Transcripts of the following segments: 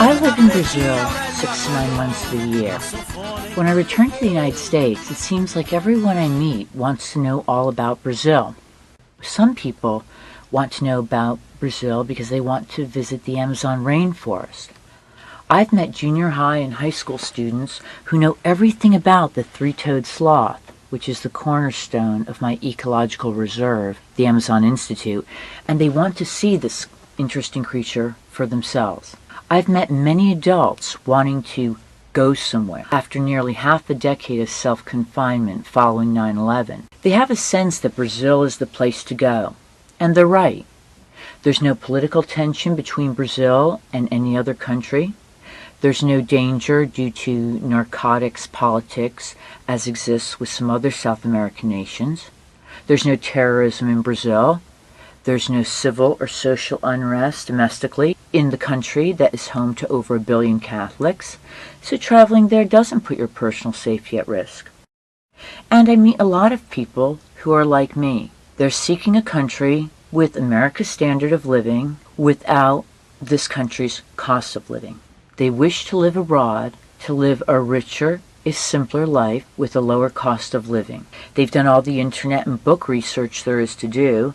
I live in Brazil 6 to 9 months of the year. When I return to the United States, it seems like everyone I meet wants to know all about Brazil. Some people want to know about Brazil because they want to visit the Amazon rainforest. I've met junior high and high school students who know everything about the three-toed sloth, which is the cornerstone of my ecological reserve, the Amazon Institute, and they want to see this interesting creature for themselves. I've met many adults wanting to go somewhere after nearly half a decade of self-confinement following 9/11. They have a sense that Brazil is the place to go, and they're right. There's no political tension between Brazil and any other country. There's no danger due to narcotics politics as exists with some other South American nations. There's no terrorism in Brazil. There's no civil or social unrest domestically in the country that is home to over 1 billion Catholics, so traveling there doesn't put your personal safety at risk. And I meet a lot of people who are like me. They're seeking a country with America's standard of living without this country's cost of living. They wish to live abroad, to live a richer, a simpler life with a lower cost of living. They've done all the internet and book research there is to do,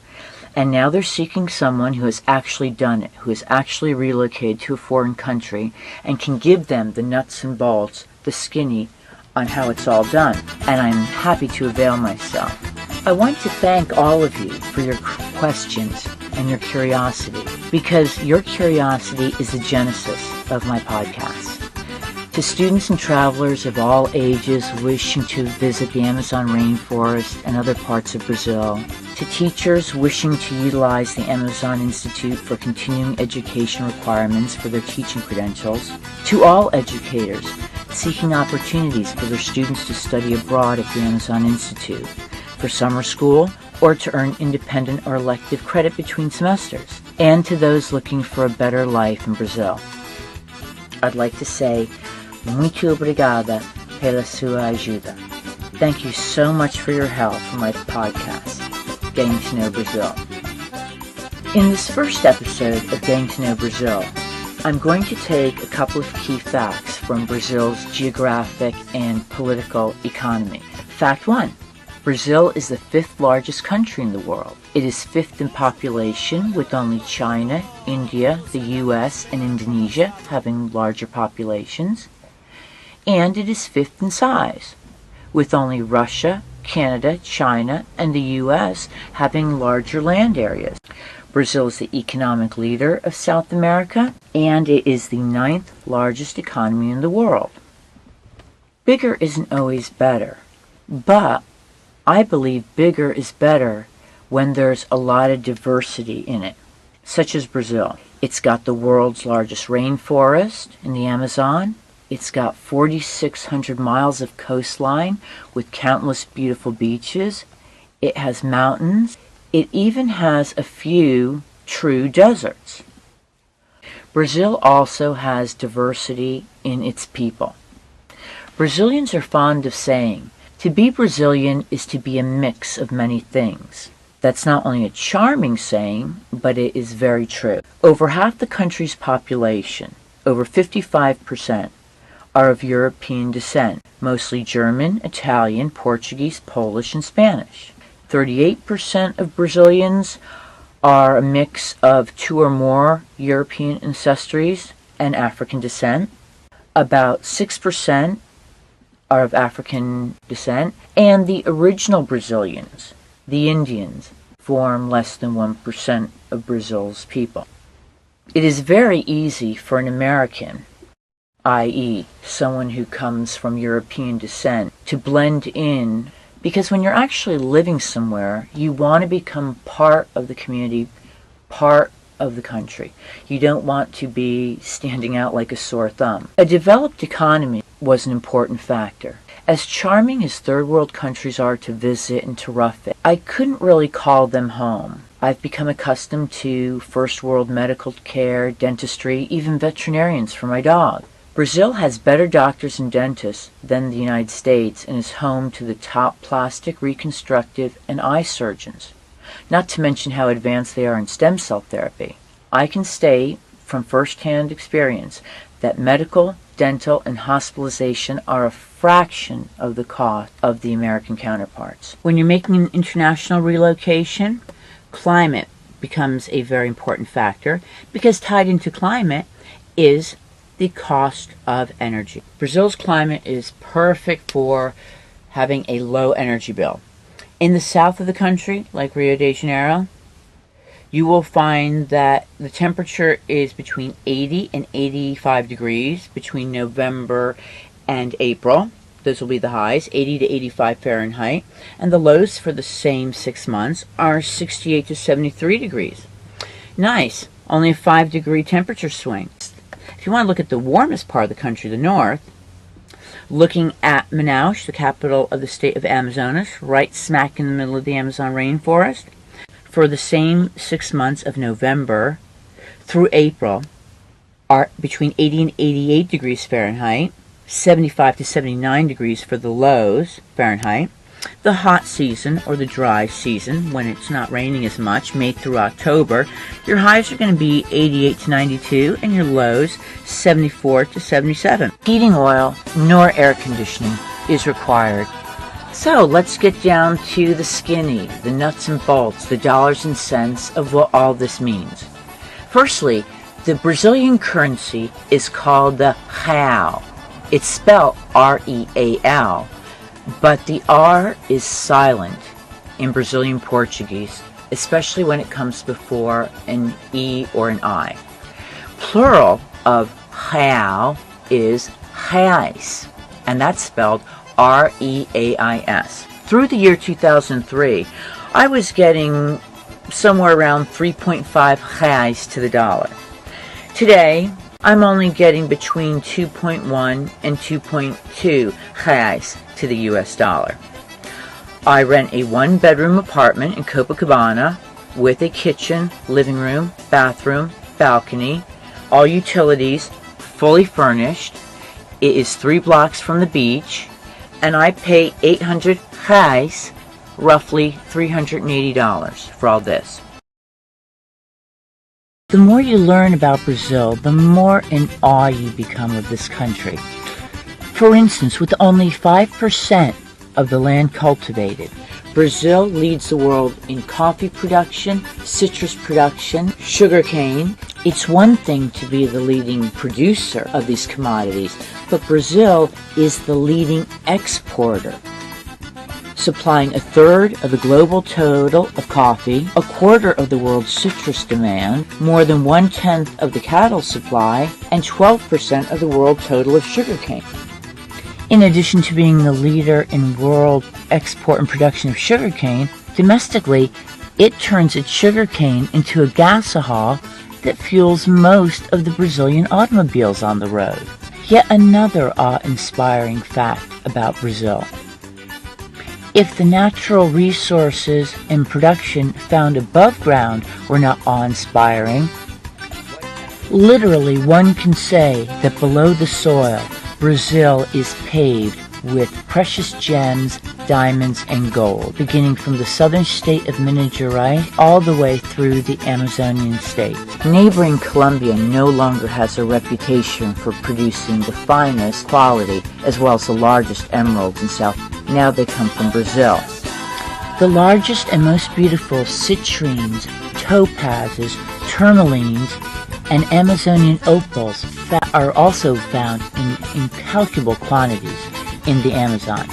and now they're seeking someone who has actually done it, who has actually relocated to a foreign country and can give them the nuts and bolts, the skinny, on how it's all done. And I'm happy to avail myself. I want to thank all of you for your questions and your curiosity, because your curiosity is the genesis of my podcast. To students and travelers of all ages wishing to visit the Amazon rainforest and other parts of Brazil, to teachers wishing to utilize the Amazon Institute for continuing education requirements for their teaching credentials, to all educators seeking opportunities for their students to study abroad at the Amazon Institute, for summer school, or to earn independent or elective credit between semesters, and to those looking for a better life in Brazil. I'd like to say, muito obrigada pela sua ajuda. Thank you so much for your help for my podcast, Getting to Know Brazil. In this first episode of Getting to Know Brazil, I'm going to take a couple of key facts from Brazil's geographic and political economy. Fact 1. Brazil is the 5th largest country in the world. It is 5th in population, with only China, India, the US, and Indonesia having larger populations. And it is 5th in size, with only Russia, Canada, China, and the US having larger land areas. Brazil is the economic leader of South America, and it is the 9th largest economy in the world. Bigger isn't always better, but I believe bigger is better when there's a lot of diversity in it, such as Brazil. It's got the world's largest rainforest in the Amazon. It's got 4,600 miles of coastline with countless beautiful beaches. It has mountains. It even has a few true deserts. Brazil also has diversity in its people. Brazilians are fond of saying, to be Brazilian is to be a mix of many things. That's not only a charming saying, but it is very true. Over half the country's population, over 55%, are of European descent, mostly German, Italian, Portuguese, Polish, and Spanish. 38% of Brazilians are a mix of 2 or more European ancestries and African descent. About 6% are of African descent, and the original Brazilians, the Indians, form less than 1% of Brazil's people. It is very easy for an American, i.e., someone who comes from European descent, to blend in, because when you're actually living somewhere, you want to become part of the community, part of the country. You don't want to be standing out like a sore thumb. A developed economy was an important factor. As charming as third world countries are to visit and to rough it, I couldn't really call them home. I've become accustomed to first world medical care, dentistry, even veterinarians for my dog. Brazil has better doctors and dentists than the United States and is home to the top plastic, reconstructive, and eye surgeons, not to mention how advanced they are in stem cell therapy. I can state from first-hand experience that medical, dental, and hospitalization are a fraction of the cost of the American counterparts. When you're making an international relocation, climate becomes a very important factor, because tied into climate is the cost of energy. Brazil's climate is perfect for having a low energy bill. In the south of the country, like Rio de Janeiro, you will find that the temperature is between 80 and 85 degrees between November and April. Those will be the highs, 80 to 85 Fahrenheit. And the lows for the same 6 months are 68 to 73 degrees. Nice. Only a 5-degree temperature swing. If you want to look at the warmest part of the country, the north, looking at Manaus, the capital of the state of Amazonas, right smack in the middle of the Amazon rainforest, for the same 6 months of November through April are between 80 and 88 degrees Fahrenheit, 75 to 79 degrees for the lows Fahrenheit. The hot season, or the dry season, when it's not raining as much, May through October, your highs are going to be 88 to 92 and your lows 74 to 77. Heating oil nor air conditioning is required. So let's get down to the skinny, the nuts and bolts, the dollars and cents of what all this means. Firstly, the Brazilian currency is called the real. It's spelled R-E-A-L, but the R is silent in Brazilian Portuguese, especially when it comes before an E or an I. Plural of real is reais, and that's spelled R-E-A-I-S. Through the year 2003, I was getting somewhere around 3.5 reais to the dollar. Today, I'm only getting between 2.1 and 2.2 reais to the US dollar. I rent a one-bedroom apartment in Copacabana with a kitchen, living room, bathroom, balcony, all utilities, fully furnished. It is 3 blocks from the beach, and I pay 800 reais, roughly $380 for all this. The more you learn about Brazil, the more in awe you become of this country. For instance, with only 5% of the land cultivated, Brazil leads the world in coffee production, citrus production, sugarcane. It's one thing to be the leading producer of these commodities, but Brazil is the leading exporter, supplying 1/3 of the global total of coffee, 1/4 of the world's citrus demand, more than 1/10 of the cattle supply, and 12% of the world total of sugarcane. In addition to being the leader in world export and production of sugarcane, domestically, it turns its sugarcane into a gasohol that fuels most of the Brazilian automobiles on the road. Yet another awe-inspiring fact about Brazil. If the natural resources and production found above ground were not awe-inspiring, literally one can say that below the soil, Brazil is paved with precious gems, diamonds, and gold, beginning from the southern state of Minas Gerais all the way through the Amazonian state. Neighboring Colombia no longer has a reputation for producing the finest quality as well as the largest emeralds in South. Now they come from Brazil. The largest and most beautiful citrines, topazes, tourmalines, and Amazonian opals that are also found in incalculable quantities in the Amazon,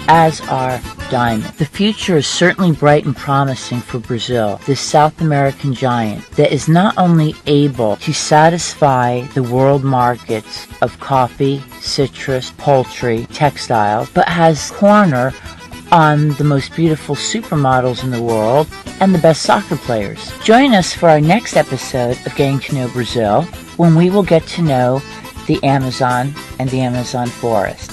as are diamonds. The future is certainly bright and promising for Brazil, this South American giant that is not only able to satisfy the world markets of coffee, citrus, poultry, textiles, but has corner on the most beautiful supermodels in the world and the best soccer players. Join us for our next episode of Getting to Know Brazil, when we will get to know the Amazon and the Amazon forest.